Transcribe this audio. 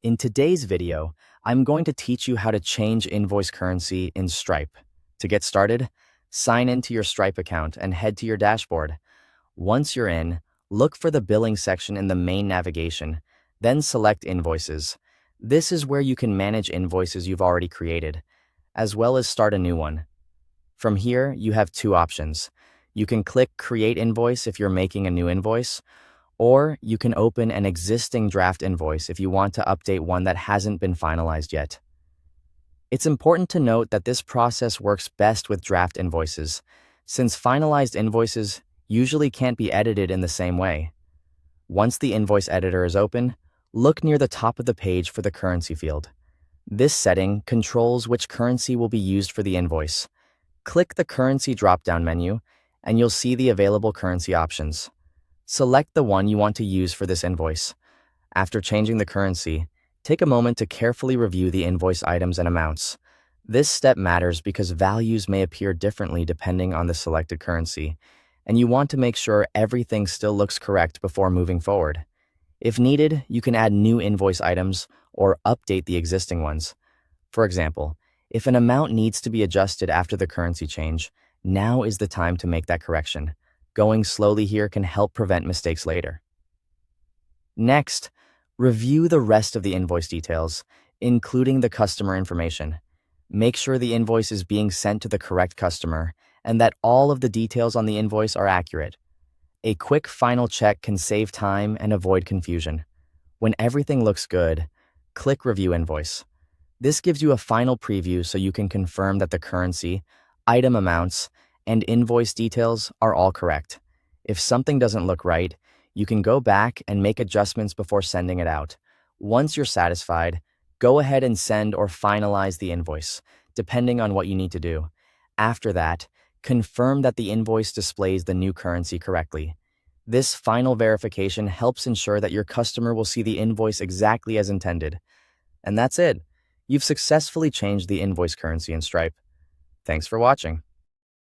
In today's video, I'm going to teach you how to change invoice currency in Stripe. To get started, sign into your Stripe account and head to your dashboard. Once you're in, look for the billing section in the main navigation, then select Invoices. This is where you can manage invoices you've already created, as well as start a new one. From here, you have two options. You can click Create Invoice if you're making a new invoice, or you can open an existing draft invoice if you want to update one that hasn't been finalized yet. It's important to note that this process works best with draft invoices, since finalized invoices usually can't be edited in the same way. Once the invoice editor is open, look near the top of the page for the currency field. This setting controls which currency will be used for the invoice. Click the Currency drop-down menu, and you'll see the available currency options. Select the one you want to use for this invoice. After changing the currency, take a moment to carefully review the invoice items and amounts. This step matters because values may appear differently depending on the selected currency, and you want to make sure everything still looks correct before moving forward. If needed, you can add new invoice items or update the existing ones. For example, if an amount needs to be adjusted after the currency change, now is the time to make that correction. Going slowly here can help prevent mistakes later. Next, review the rest of the invoice details, including the customer information. Make sure the invoice is being sent to the correct customer and that all of the details on the invoice are accurate. A quick final check can save time and avoid confusion. When everything looks good, click Review Invoice. This gives you a final preview so you can confirm that the currency, item amounts, and invoice details are all correct. If something doesn't look right, you can go back and make adjustments before sending it out. Once you're satisfied, go ahead and send or finalize the invoice, depending on what you need to do. After that, confirm that the invoice displays the new currency correctly. This final verification helps ensure that your customer will see the invoice exactly as intended. And that's it. You've successfully changed the invoice currency in Stripe. Thanks for watching.